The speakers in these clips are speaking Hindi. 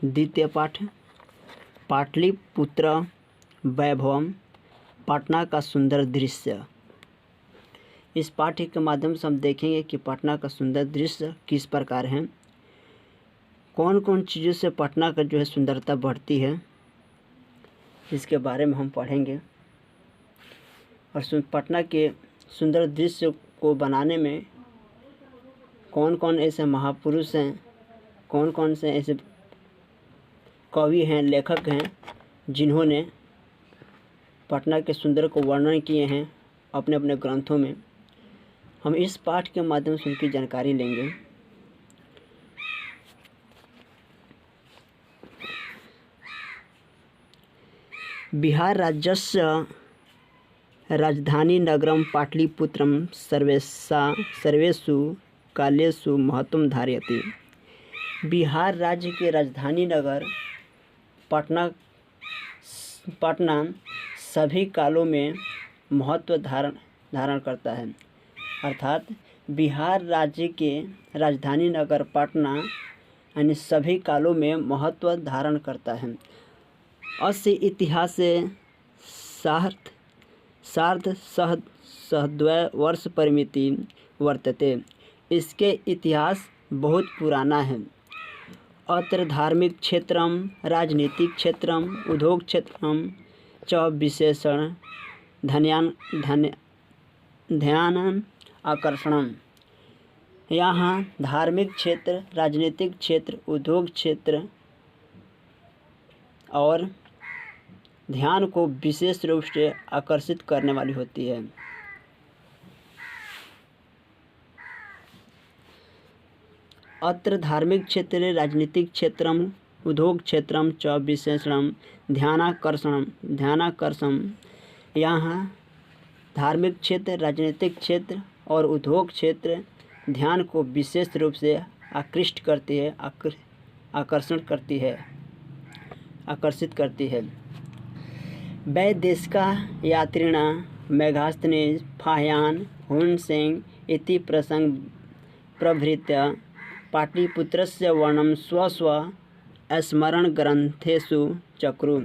द्वितीय पाठ पाटलिपुत्र वैभवम, पटना का सुंदर दृश्य। इस पाठ्य के माध्यम से हम देखेंगे कि पटना का सुंदर दृश्य किस प्रकार है, कौन कौन चीज़ों से पटना का जो है सुंदरता बढ़ती है, इसके बारे में हम पढ़ेंगे। और पटना के सुंदर दृश्य को बनाने में कौन कौन ऐसे महापुरुष हैं, कौन कौन से ऐसे कवि हैं, लेखक हैं, जिन्होंने पटना के सुंदर को वर्णन किए हैं अपने अपने ग्रंथों में। हम इस पाठ के माध्यम से उनकी जानकारी लेंगे। बिहार राज्यस्य राजधानी नगरम पाटलिपुत्रम सर्वेषु कालेषु महत्वम धारयति। बिहार राज्य के राजधानी नगर पटना सभी कालों में महत्व धारण करता है। अर्थात बिहार राज्य के राजधानी नगर पटना यानी सभी कालों में महत्व धारण करता है। अस्य इतिहास सार्ध वर्ष परिमिति वर्तते। इसके इतिहास बहुत पुराना है। अत्र धार्मिक क्षेत्रम, राजनीतिक क्षेत्रम, उद्योग क्षेत्रम च विशेषण ध्यान आकर्षणम। यहाँ धार्मिक क्षेत्र, राजनीतिक क्षेत्र, उद्योग क्षेत्र और ध्यान को विशेष रूप से आकर्षित करने वाली होती है। अत्र धार्मिक क्षेत्रे राजनीतिक क्षेत्रम उद्योग क्षेत्रम च विशेषणम ध्यानाकर्षण। यहाँ धार्मिक क्षेत्र, राजनीतिक क्षेत्र और उद्योग क्षेत्र ध्यान को विशेष रूप से आकृष्ट करती है, आकर्षित करती है। वैदेशिका यात्रिणा मेघास्थने फाह्यान हुनसेन इति प्रसंग प्रभृत्य पाटलिपुत्रस्य वर्णनं स्वस्व स्मरण ग्रंथेषु चक्रु।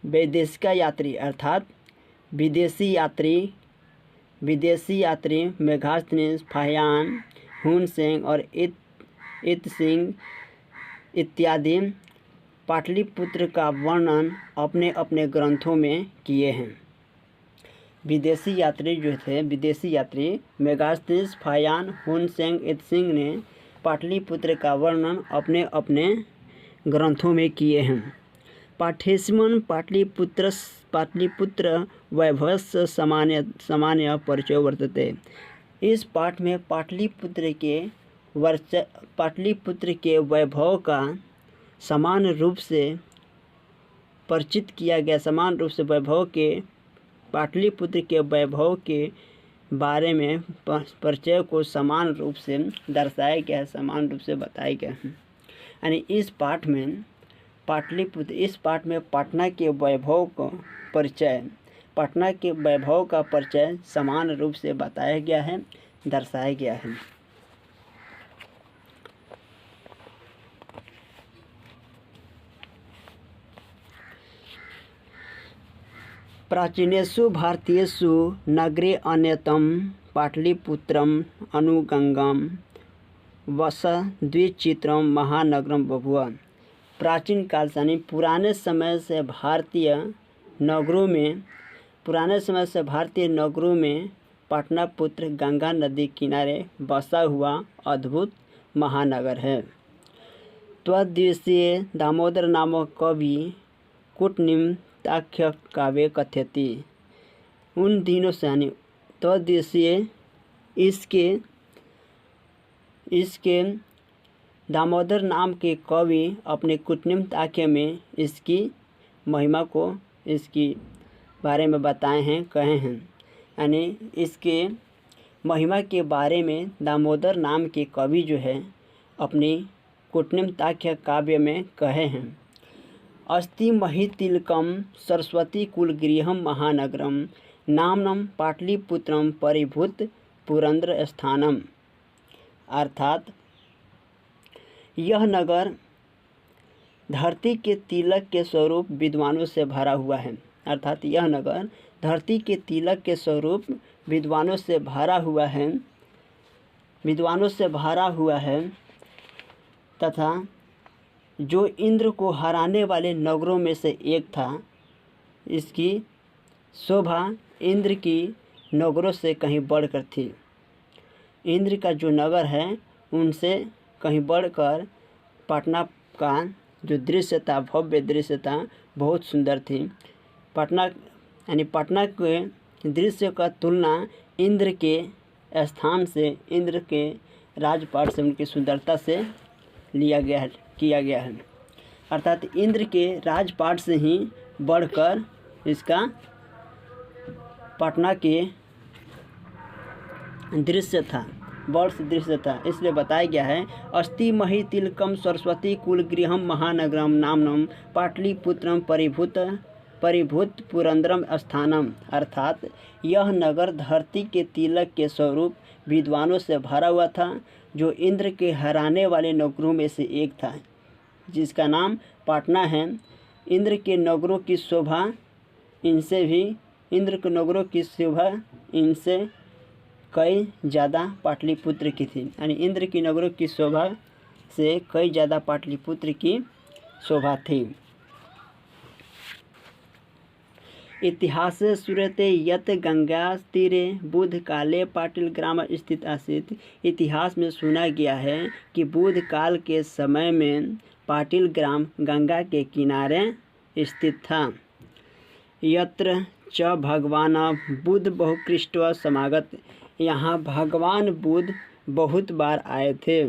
वैदेशिका यात्री अर्थात विदेशी यात्री मेघास्थने फाह्यान हुनसेन और इत्सिंग इत्यादि पाटलिपुत्र का वर्णन अपने अपने ग्रंथों में किए हैं। विदेशी यात्री मेगास्थनीज, फाह्यान, हुनसेन, इत्सिंग ने पाटलिपुत्र का वर्णन अपने अपने ग्रंथों में किए हैं। पाठ्येस्मिन् पाटलिपुत्र वैभवस्य सामान्य परिचय वर्तते। इस पाठ में पाटलिपुत्र के वैभव का समान रूप से परिचित किया गया। पाटलिपुत्र के वैभव के बारे में परिचय को समान रूप से दर्शाया गया है, समान रूप से बताया गया है। यानी इस पाठ में पटना के वैभव का परिचय समान रूप से बताया गया है, दर्शाया गया है। प्राचीनेषु भारतीयेषु नगरे अन्यतम पाटलिपुत्रम अनुगंगम वस द्विचित्रम महानगरम बभुआ। प्राचीन काल से यानी पुराने समय से भारतीय नगरों में पाटलिपुत्र गंगा नदी किनारे बसा हुआ अद्भुत महानगर है। त्वद्विषये दामोदर नामक कवि कूटनिमित्ताख्य काव्य कथयति। उन दिनों से यानी त्वद्विषये इसके दामोदर नाम के कवि अपने कूटनिमित्ताख्य में इसकी महिमा को, इसकी बारे में बताए हैं, कहे हैं। यानी इसके महिमा के बारे में दामोदर नाम के कवि जो है अपनी कूटनिमित्ताख्य काव्य में कहे हैं। अस्ति महितिलकम सरस्वती कुलगृहम महानगरम नामनम पाटलिपुत्रम परिभूत पुरंदर स्थानम। अर्थात यह नगर धरती के तिलक के स्वरूप विद्वानों से भरा हुआ है। अर्थात यह नगर धरती के तिलक के स्वरूप विद्वानों से भरा हुआ है, विद्वानों से भरा हुआ है तथा जो इंद्र को हराने वाले नगरों में से एक था। इसकी शोभा इंद्र की नगरों से कहीं बढ़कर थी। इंद्र का जो नगर है उनसे कहीं बढ़कर पटना का जो दृश्य था, भव्य दृश्य था, बहुत सुंदर थी। पटना यानी पटना के दृश्य का तुलना इंद्र के स्थान से, इंद्र के राजपाट से, उनकी सुंदरता से किया गया है। अर्थात इंद्र के राजपाट से ही बढ़कर इसका पटना के दृश्य था, वर्ष दृश्य था। इसलिए बताया गया है अस्ति मही तिलकम सरस्वती कुल गृहम महानगरम नामनम पाटलिपुत्रम परिभूत पुरंदरम स्थानम। अर्थात यह नगर धरती के तिलक के स्वरूप विद्वानों से भरा हुआ था, जो इंद्र के हराने वाले नगरों में से एक था, जिसका नाम पटना है। इंद्र के नगरों की शोभा इनसे भी, इंद्र के नगरों की शोभा इनसे कई ज़्यादा पाटलिपुत्र की थी। यानी इंद्र की नगरों की शोभा से कई ज़्यादा पाटलिपुत्र की शोभा थी। इतिहास सूरते यत गंगा तीरे बुध काले पाटिल ग्राम स्थित आसीत। इतिहास में सुना गया है कि बुध काल के समय में पाटिल ग्राम गंगा के किनारे स्थित था। यत्र च भगवान बुध बहुकृष्ट समागत। यहाँ भगवान बुध बहुत बार आए थे।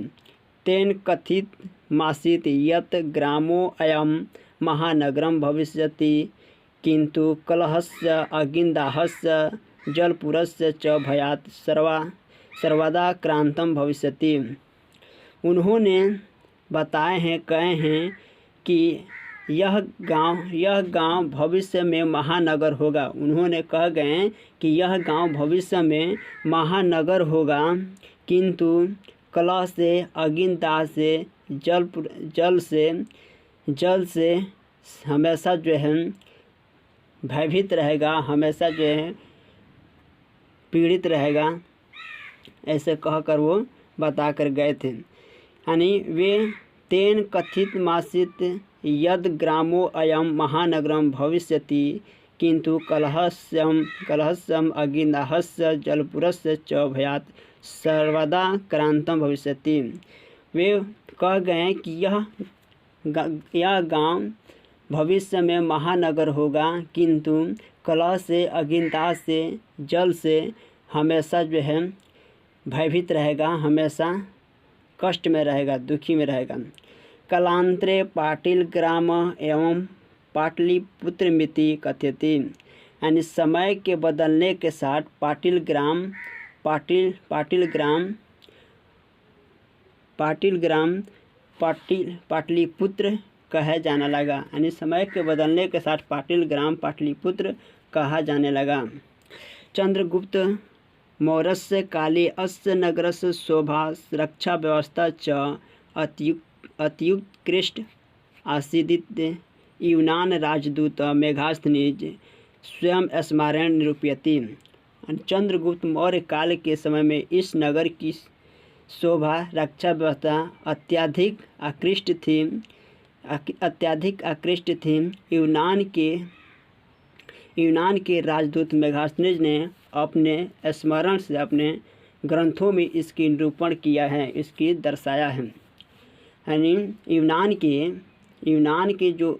तेन कथित मासीत यत ग्रामो अयम महानगरम भविष्यति किंतु कलहस्य अगिंदाहस्य जलपुरस्य च भयात सर्वदा क्रांतम भविष्यति। उन्होंने बताए हैं, कहे हैं कि यह गांव भविष्य में महानगर होगा। उन्होंने कह गए कि यह गांव भविष्य में महानगर होगा, किंतु कलह से, अगिनदाह से, जल से हमेशा जो है भयभीत रहेगा, हमेशा जो है पीड़ित रहेगा, ऐसे कहकर वो बता कर गए थे। यानी वे तेन कथित मासित यद ग्रामो अयम महानगरम भविष्यति किंतु कलहस्यम अगिंदाहस्य जलपुरस्य च भयात सर्वदा क्रांतम भविष्यति। वे कह गए कि यह गांव भविष्य में महानगर होगा, किंतु कलह से, अगिनता से, जल से हमेशा जो है भयभीत रहेगा, हमेशा कष्ट में रहेगा, दुखी में रहेगा। कलांतरे पाटिल ग्राम एवं पाटलिपुत्रमिति कथ्यति। यानी समय के बदलने के साथ पाटिल ग्राम पाटलिपुत्र कहा जाने लगा। यानी समय के बदलने के साथ पाटिल ग्राम पाटलिपुत्र कहा जाने लगा। चंद्रगुप्त मौर्यस्य काले अस्य नगरस्य शोभा रक्षा व्यवस्था च अत्युत्कृष्ट आसीदित यूनान राजदूत मेघास्थनीज स्वयं स्मारण निरूपयति। चंद्रगुप्त मौर्य काल के समय में इस नगर की शोभा, रक्षा व्यवस्था अत्यधिक आकृष्ट थी। यूनान के राजदूत मेघास्थनीज ने अपने स्मरण से, अपने ग्रंथों में इसकी निरूपण किया है, इसकी दर्शाया है। यानी यूनान के जो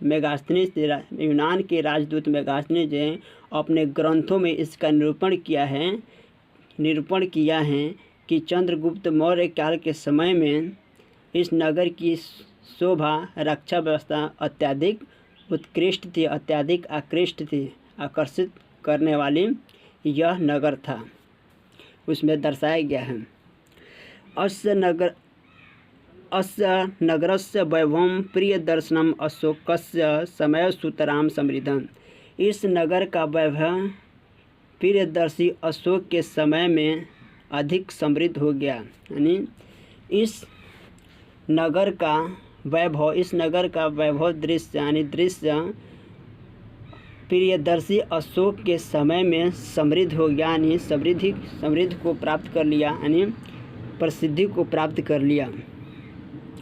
मेघास्थनीज थे, यूनान के राजदूत मेघास्थनीज ने अपने ग्रंथों में इसका निरूपण किया है कि चंद्रगुप्त मौर्य काल के समय में इस नगर की शोभा, रक्षा व्यवस्था अत्यधिक उत्कृष्ट थी, अत्यधिक आकर्षित करने वाली यह नगर था, उसमें दर्शाया गया है। अस्य नगरस्य वैभवं प्रिय दर्शनम अशोकस्य समय सुतराम समृद्धम। इस नगर का वैभव प्रियदर्शी अशोक के समय में अधिक समृद्ध हो गया। यानी इस नगर का वैभव, इस नगर का वैभव दृश्य यानी दृश्य प्रियदर्शी अशोक के समय में समृद्ध हो गया, यानी समृद्धि को प्राप्त कर लिया, यानी प्रसिद्धि को प्राप्त कर लिया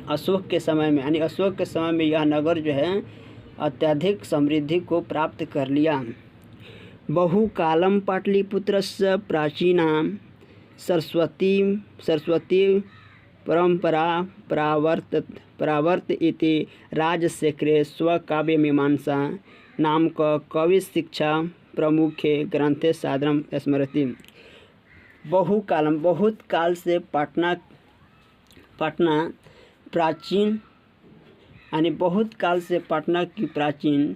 अशोक के समय में, यानी अशोक के समय में यह नगर जो है अत्यधिक समृद्धि को प्राप्त कर लिया। बहुकालं पाटलिपुत्रस्य प्राचीना सरस्वती परंपरा प्रावर्त इति राजशेखरे स्वकाव्यमीमांसा नामक कवि शिक्षा प्रमुखे ग्रंथे सादरम स्मरति। बहुकालम, बहुत काल से पटना प्राचीन, यानी बहुत काल से पटना की प्राचीन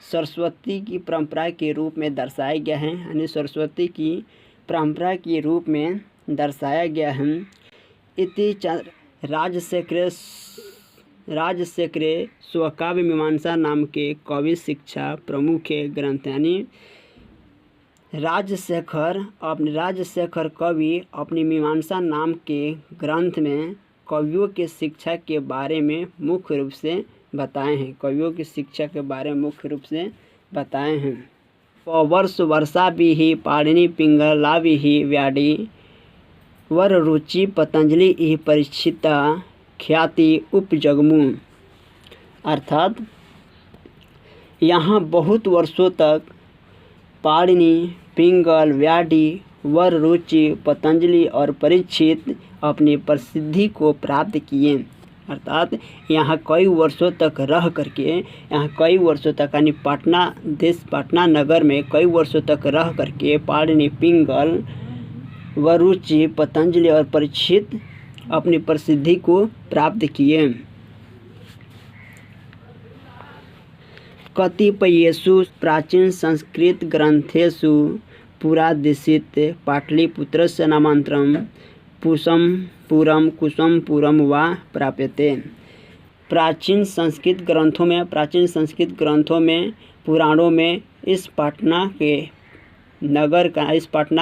सरस्वती की परंपरा के रूप में दर्शाया गया है, यानी सरस्वती की परंपरा के रूप में दर्शाया गया है। इति राजशेखरे स्वकाव्य मीमांसा नाम के कवि शिक्षा प्रमुखे ग्रंथ, यानी राजशेखर कवि अपनी मीमांसा नाम के ग्रंथ में कवियों के शिक्षा के बारे में मुख्य रूप से बताए हैं, कवियों की शिक्षा के बारे में मुख्य रूप से बताए हैं। वर्षा भी पाणिनि पिंगलाभि व्याडी वर रुचि पतंजलि इह परिचिता ख्याति उपजगमु। अर्थात यहाँ बहुत वर्षों तक पाणिनि, पिंगल, व्याडी, वर रुचि, पतंजलि और परीक्षित अपनी प्रसिद्धि को प्राप्त किए। अर्थात यहाँ कई वर्षों तक रह करके, यहाँ कई वर्षों तक यानी पटना नगर में कई वर्षों तक रह करके पाणिनि, पिंगल, वरुचि, पतंजलि और परीक्षित अपनी प्रसिद्धि को प्राप्त किए। कतिपयेषु प्राचीन संस्कृत ग्रंथेषु पुरादिशित पाटलिपुत्रस्य नामांतरं कुसुमपुरम वा प्राप्यते। प्राचीन संस्कृत ग्रंथों में पुराणों में इस पटना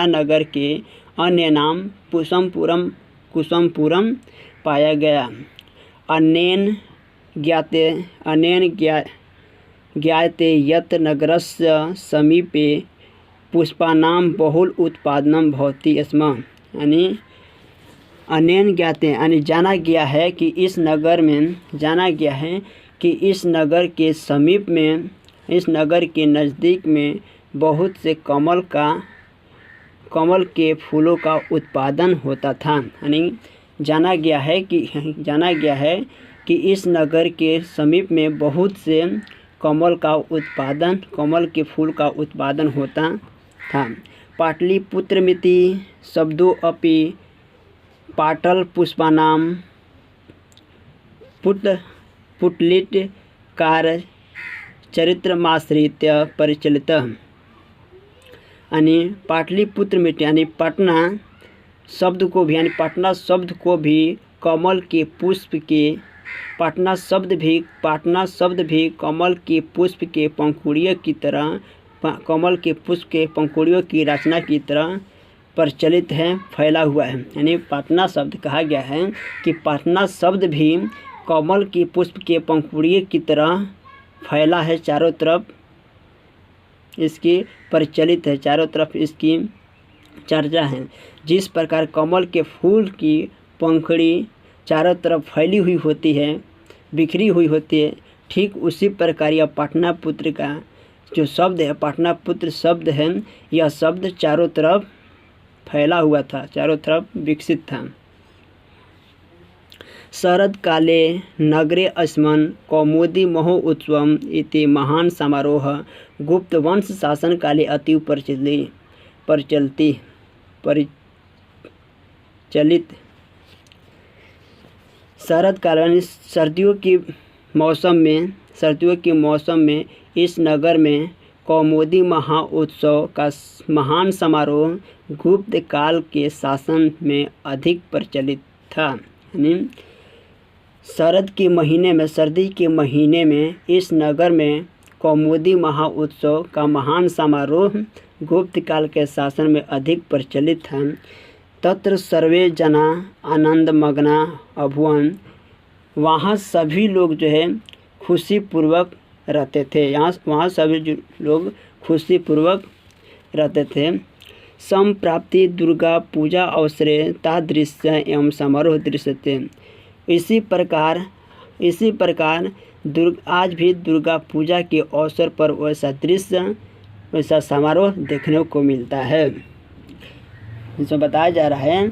नगर के अन्य नाम कुसुमपुरम पाया गया। अनेन ज्ञायते यत् नगरस्य समीपे पुष्पानां बहुल उत्पादनं भवति स्म। यानी अनेन ज्ञाते यानी जाना गया है कि इस नगर के समीप में, इस नगर के नज़दीक में बहुत से कमल के फूलों का उत्पादन होता था। यानी जाना गया है कि इस नगर के समीप में बहुत से कमल के फूल का उत्पादन होता था। पाटलिपुत्रमिति शब्दो अपि पाटल पुष्पानां पुटलिटकार चरित्रमाश्रित्य परिचलितः। यानी पाटलिपुत्र में यानी पटना शब्द को भी कमल के पुष्प के पटना शब्द भी कमल के पुष्प के पंखुड़ियों की तरह, कमल के पुष्प के पंखुड़ियों की रचना की तरह प्रचलित है, फैला हुआ है। यानी पटना शब्द कहा गया है कि पटना शब्द भी कमल के पुष्प के पंखुड़ियों की तरह फैला है, चारों तरफ इसकी प्रचलित है, चारों तरफ इसकी चर्चा है। जिस प्रकार कमल के फूल की पंखुड़ी चारों तरफ फैली हुई होती है, बिखरी हुई होती है, ठीक उसी प्रकार यह पाटलिपुत्र का जो शब्द है, पाटलिपुत्र शब्द है, यह शब्द चारों तरफ फैला हुआ था, चारों तरफ विकसित था। शरद काले नगरे अस्मन् कौमुदी महोत्सवम् इति महान समारोह गुप्त वंश शासन काले अतीव प्रचलित। शरद काल यानी सर्दियों के मौसम में इस नगर में कौमुदी महोत्सव का महान समारोह गुप्त काल के शासन में अधिक प्रचलित था। यानी सर्दी के महीने में इस नगर में कौमुदी महोत्सव का महान समारोह गुप्त काल के शासन में अधिक प्रचलित था। तत्र सर्वे जना आनंदमग्ना अभूवन् वहाँ सभी लोग जो है खुशीपूर्वक रहते थे। वहाँ सभी लोग खुशीपूर्वक रहते थे। संप्राप्ति दुर्गा पूजा अवसरे तादृश्य एवं समारोह दृश्यते। इसी प्रकार आज भी दुर्गा पूजा के अवसर पर वैसा दृश्य, वैसा समारोह देखने को मिलता है। इसमें बताया जा रहा है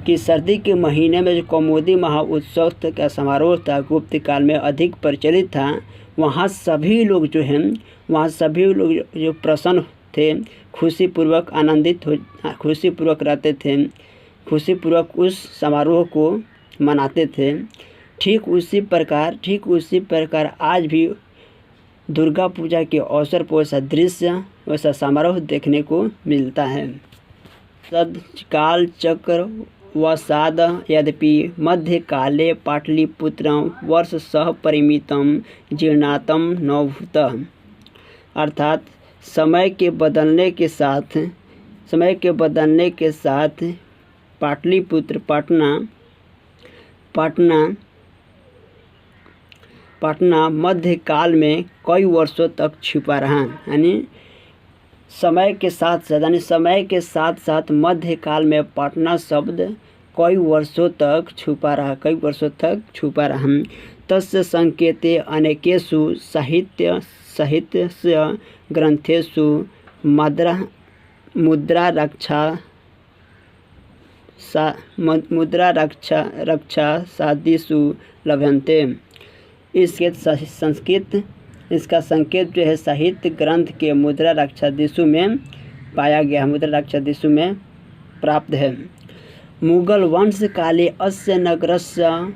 कि सर्दी के महीने में जो कौमुदी महोत्सव का समारोह था, गुप्त काल में अधिक प्रचलित था। वहाँ सभी लोग जो प्रसन्न थे, खुशीपूर्वक खुशीपूर्वक रहते थे, खुशीपूर्वक उस समारोह को मनाते थे। ठीक उसी प्रकार आज भी दुर्गा पूजा के अवसर पर वैसा दृश्य, वैसा समारोह देखने को मिलता है। काल चक्र वसाद यद्यपि मध्यकाले पाटलिपुत्रं वर्षशः परिमितं जीर्णातं नभूतः। अर्थात समय के बदलने के साथ पाटलिपुत्र पटना मध्यकाल में कई वर्षों तक छिपा रहा। यानी समय के साथ साथ मध्यकाल में पटना शब्द कई वर्षों तक छुपा रहा। तस्य संकेते अनेकेषु साहित्यस्य ग्रंथेषु मुद्रा रक्षा सादिषु लभ्यन्ते। इसका संकेत जो है साहित्य ग्रंथ के मुद्रा रक्षा दिशु में पाया गया, मुद्रा रक्षा दिशु में प्राप्त है। मुगल वंश काले अस्य नगरस्य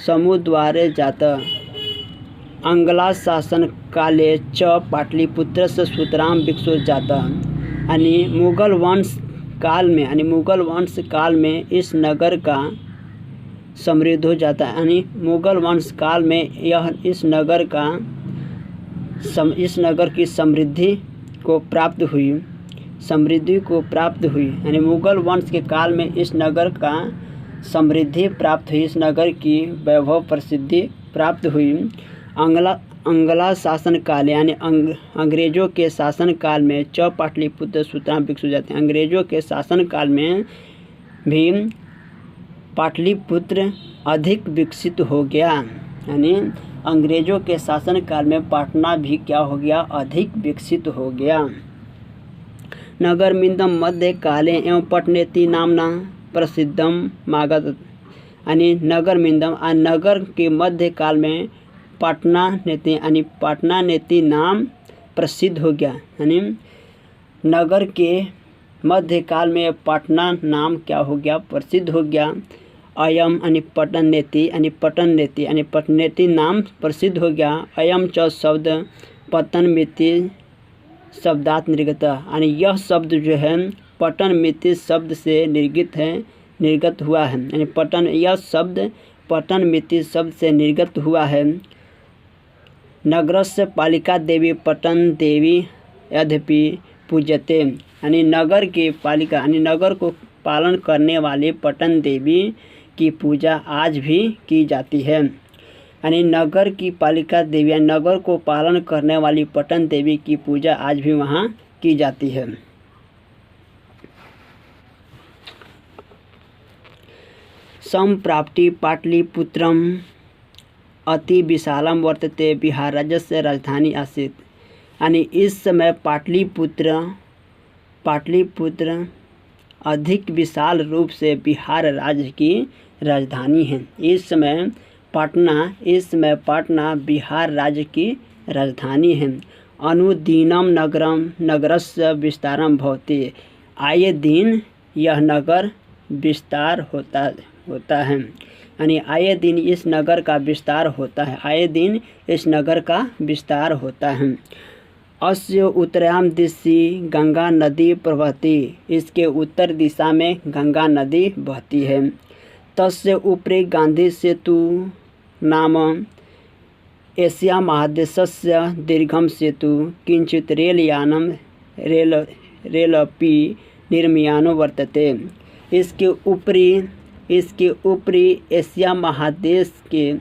समुद्वारे जाता। आंग्ला शासन काले च पाटलिपुत्रस्य सूत्रां विकसो जाता। यानी मुगल वंश काल में इस नगर का समृद्ध हो जाता है। यानी मुगल वंश काल में इस नगर की समृद्धि को प्राप्त हुई। यानी मुगल वंश के काल में इस नगर का समृद्धि प्राप्त हुई, इस नगर की वैभव प्रसिद्धि प्राप्त हुई। आंग्ला शासन काल यानी अंग्रेजों के शासन काल में च पाटलिपुत्र सूत्रां विकसित हो जाते हैं। अंग्रेजों के शासन काल में भी पाटलिपुत्र अधिक विकसित हो गया। यानी अंग्रेजों के शासन काल में पटना भी क्या हो गया, अधिक विकसित हो गया। नगरमिदं मध्य काले एवं पटनेति नामना प्रसिद्धम मागत। यानी नगर के मध्य काल में पटना नेति नाम प्रसिद्ध हो गया। यानी नगर के मध्य काल में पटना नाम क्या हो गया, प्रसिद्ध हो गया। अयम पटनेति नाम प्रसिद्ध हो गया। अयम च शब्द पतनमिति शब्दात निर्गत। यानी यह शब्द जो है पटनमिति शब्द से निर्गत हुआ है। यानी यह शब्द पटनमिति शब्द से निर्गत हुआ है। नगरस्य पालिका देवी पटन देवी यद्यपि पूज्यते। यानी नगर के पालिका यानी नगर को पालन करने वाले पटन देवी की पूजा आज भी की जाती है। यानी नगर की पालिका देवी यानी नगर को पालन करने वाली पटन देवी की पूजा आज भी वहाँ की जाती है। संप्राप्ति पाटलिपुत्रम अति विशालम वर्तते, बिहार राज्य से राजधानी आसीत। यानी इस समय पाटलिपुत्र अधिक विशाल रूप से बिहार राज्य की राजधानी है। इस समय पटना बिहार राज्य की राजधानी है। अनुदिनम नगरस्य विस्तारम भवति। आए दिन यह नगर विस्तार होता है। यानी आए दिन इस नगर का विस्तार होता है। अस्य उत्तरायण दिशि गंगा नदी प्रवहति। इसके उत्तर दिशा में गंगा नदी बहती है। तस्य उपरि गांधी सेतु नाम एशिया महादेशस्य दीर्घम सेतु किंचित रेलपि निर्मीयानो वर्तते। इसके ऊपरी इसके ऊपरी एशिया महादेश के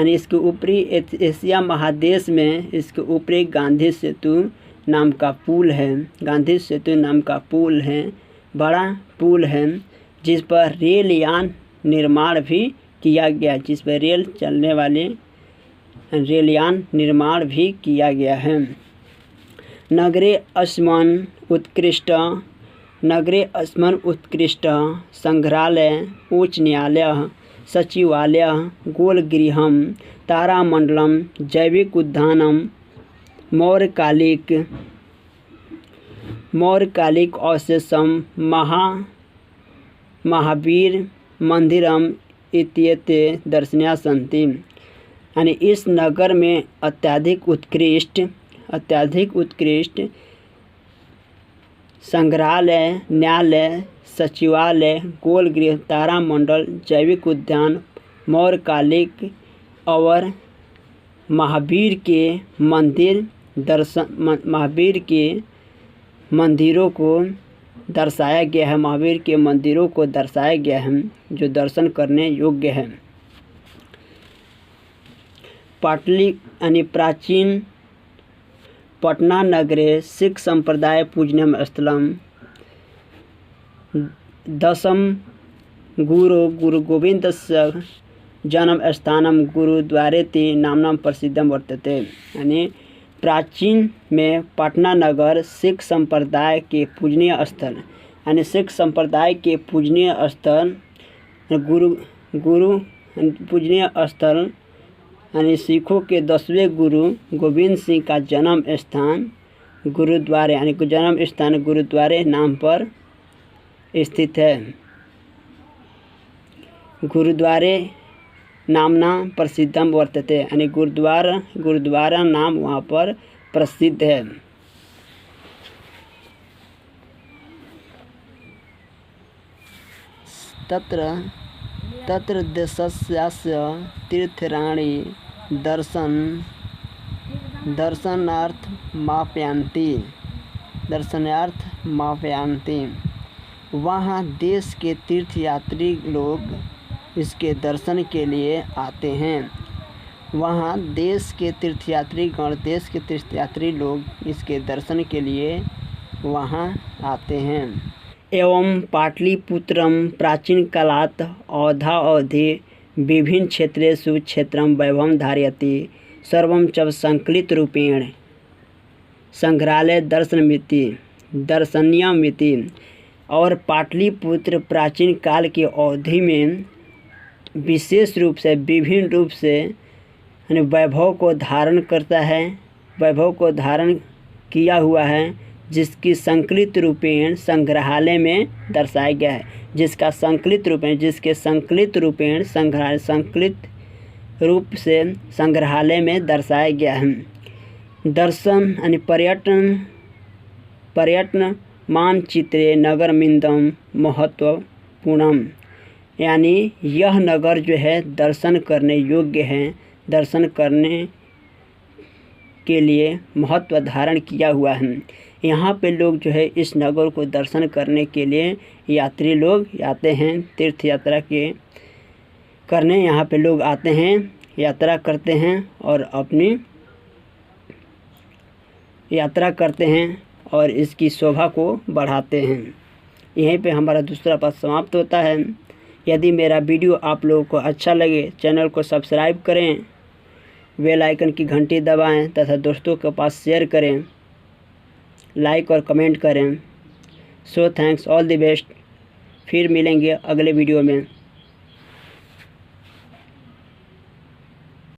इसके ऊपरी एशिया महादेश में इसके ऊपरी गांधी सेतु नाम का पुल है। गांधी सेतु नाम का पुल है, बड़ा पुल है, जिस पर रेल यान निर्माण भी किया गया, जिस पर रेल चलने वाले रेल यान निर्माण भी किया गया है। नगरे अस्मन उत्कृष्ट संग्रहालय, उच्च न्यायालय, सचिवालय, गोलगृहम, तारामंडलम, जैविक उद्यानम, मौर्यकालिक अवशेषम, महावीर मंदिरम इत्येते दर्शनीय सन्ति। यानी इस नगर में अत्यधिक उत्कृष्ट संग्रहालय, न्यायालय, सचिवालय, गोलगृह, तारामंडल, जैविक उद्यान, मौर्यकालिक और महावीर के मंदिरों को दर्शाया गया है। महावीर के मंदिरों को दर्शाया गया है जो दर्शन करने योग्य है। प्राचीन पटना नगरे सिख संप्रदाय पूजनीय स्थलम, दशम गुरु गोविंदस्य जन्म स्थानम गुरुद्वारेति नामना प्रसिद्धम वर्तते। यानी प्राचीन में पटना नगर सिख संप्रदाय के पूजनीय स्थल, यानी सिख संप्रदाय के पूजनीय स्थल, पूजनीय स्थल यानी सिखों के 10वें गुरु गोविंद सिंह का जन्म स्थान गुरुद्वारे यानी जन्म स्थान गुरुद्वारे नाम पर स्थित है। गुरुद्वारे नामना प्रसिद्धम वर्तते, यानी गुरुद्वारा नाम वहाँ पर प्रसिद्ध है। तत्र देशस्य तीर्थराणि दर्शनार्थ मापयांति। वहाँ देश के तीर्थयात्री लोग इसके दर्शन के लिए आते हैं। वहाँ देश के तीर्थयात्री लोग इसके दर्शन के लिए वहाँ आते हैं। एवं पाटलिपुत्रम प्राचीन कालात् अवधि विभिन्न क्षेत्रेषु क्षेत्रम वैभवं धारयति सर्वं च संकलित रूपेण संग्रहालय दर्शनीयमिति। और पाटलिपुत्र प्राचीन काल की अवधि में विशेष रूप से विभिन्न रूप से वैभव को धारण करता है, वैभव को धारण किया हुआ है, जिसकी संकलित रूपेण संग्रहालय में दर्शाया गया है, जिसके संकलित रूप से संग्रहालय में दर्शाया गया है। दर्शन यानी पर्यटन मानचित्रे नगरमिदं महत्वपूर्णम। यानी यह नगर जो है दर्शन करने योग्य है, दर्शन करने के लिए महत्व धारण किया हुआ है। यहाँ पे लोग जो है इस नगर को दर्शन करने के लिए यात्री लोग आते हैं, तीर्थ यात्रा के करने यहाँ पे लोग आते हैं, यात्रा करते हैं और अपनी यात्रा करते हैं और इसकी शोभा को बढ़ाते हैं। यहीं पे हमारा दूसरा पाठ समाप्त होता है। यदि मेरा वीडियो आप लोगों को अच्छा लगे, चैनल को सब्सक्राइब करें, बेल आइकन की घंटी दबाएं तथा दोस्तों के पास शेयर करें, लाइक और कमेंट करें। So thanks, all the best. फिर मिलेंगे अगले वीडियो में।